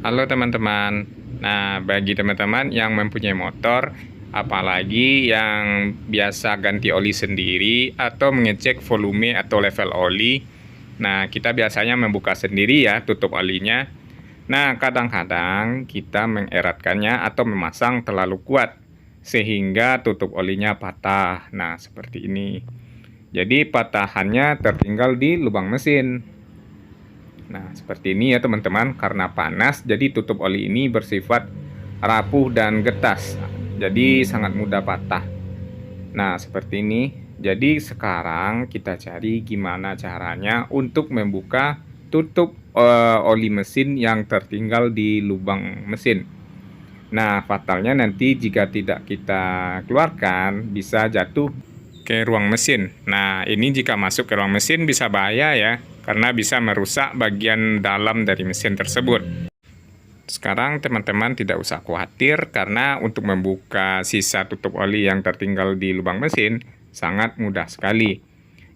Halo teman-teman. Nah, bagi teman-teman yang mempunyai motor, apalagi yang biasa ganti oli sendiri atau mengecek volume atau level oli, nah kita biasanya membuka sendiri ya tutup olinya. Nah, kadang-kadang kita mengeratkannya atau memasang terlalu kuat sehingga tutup olinya patah. Nah, seperti ini. Jadi patahannya tertinggal di lubang mesin. Nah, seperti ini ya teman-teman, karena panas jadi tutup oli ini bersifat rapuh dan getas. Jadi sangat mudah patah. Nah, seperti ini. Jadi sekarang kita cari gimana caranya untuk membuka tutup oli mesin yang tertinggal di lubang mesin. Nah, fatalnya nanti jika tidak kita keluarkan bisa jatuh ke ruang mesin. Nah, ini jika masuk ke ruang mesin bisa bahaya ya, karena bisa merusak bagian dalam dari mesin tersebut. Sekarang teman-teman tidak usah khawatir karena untuk membuka sisa tutup oli yang tertinggal di lubang mesin sangat mudah sekali.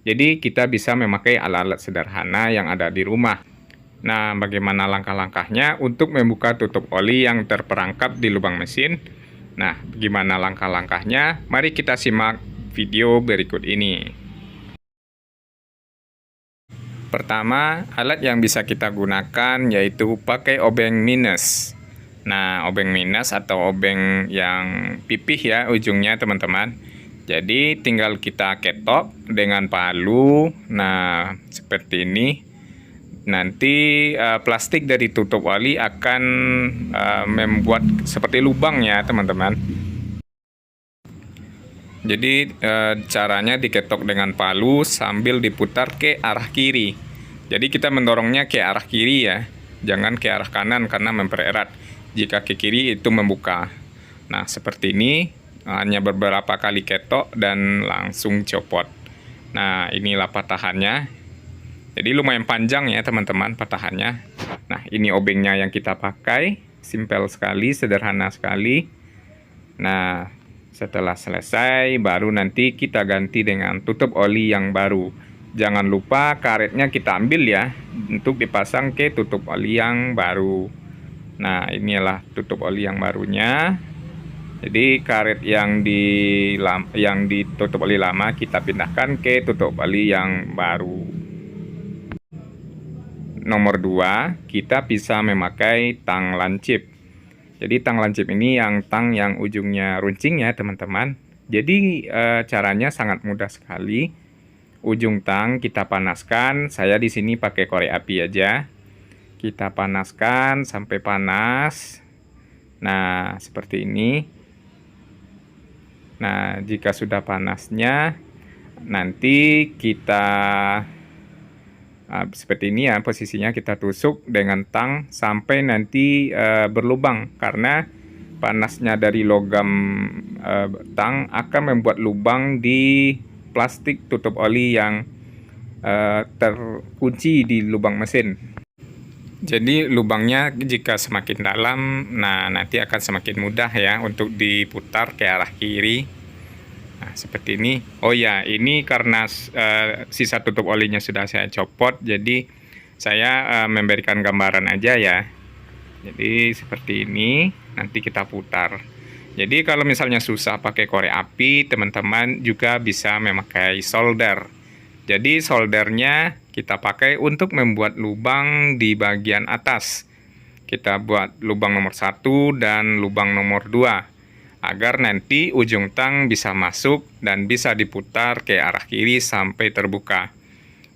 Jadi kita bisa memakai alat-alat sederhana yang ada di rumah. Nah, bagaimana langkah-langkahnya untuk membuka tutup oli yang terperangkap di lubang mesin? Nah, bagaimana langkah-langkahnya? Mari kita simak video berikut ini. Pertama, alat yang bisa kita gunakan yaitu pakai obeng minus. Nah, obeng minus atau obeng yang pipih ya ujungnya teman-teman. Jadi tinggal kita ketok dengan palu. Nah, seperti ini. Nanti plastik dari tutup oli akan membuat seperti lubang ya teman-teman. Jadi caranya diketok dengan palu sambil diputar ke arah kiri. Jadi kita mendorongnya ke arah kiri ya, jangan ke arah kanan karena mempererat. Jika ke kiri itu membuka. Nah, seperti ini, hanya beberapa kali ketok dan langsung copot. Nah, inilah patahannya. Jadi lumayan panjang ya teman-teman patahannya. Nah, ini obengnya yang kita pakai, simpel sekali, sederhana sekali. Nah, setelah selesai baru nanti kita ganti dengan tutup oli yang baru. Jangan lupa karetnya kita ambil ya untuk dipasang ke tutup oli yang baru. Nah, inilah tutup oli yang barunya. Jadi karet yang ditutup oli lama kita pindahkan ke tutup oli yang baru. Nomor 2, kita bisa memakai tang lancip. Jadi tang lancip ini yang tang yang ujungnya runcing ya teman-teman. Jadi caranya sangat mudah sekali. Ujung tang kita panaskan. Saya di sini pakai korek api aja. Kita panaskan sampai panas. Nah, seperti ini. Nah, jika sudah panasnya, nanti kita seperti ini ya posisinya, kita tusuk dengan tang sampai nanti berlubang, karena panasnya dari logam tang akan membuat lubang di plastik tutup oli yang terkunci di lubang mesin. Jadi lubangnya jika semakin dalam, nah nanti akan semakin mudah ya untuk diputar ke arah kiri. Nah, seperti ini. Oh ya, ini karena sisa tutup olinya sudah saya copot, jadi saya memberikan gambaran aja ya. Jadi seperti ini, nanti kita putar. Jadi kalau misalnya susah pakai korek api, teman-teman juga bisa memakai solder. Jadi soldernya kita pakai untuk membuat lubang di bagian atas. Kita buat lubang nomor 1 dan lubang nomor 2. Agar nanti ujung tang bisa masuk dan bisa diputar ke arah kiri sampai terbuka.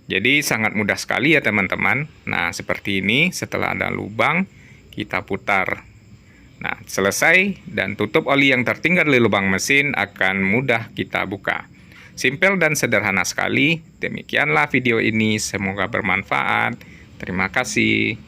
Jadi sangat mudah sekali ya teman-teman. Nah, seperti ini setelah ada lubang kita putar. Nah, selesai dan tutup oli yang tertinggal di lubang mesin akan mudah kita buka. Simpel dan sederhana sekali. Demikianlah video ini, semoga bermanfaat. Terima kasih.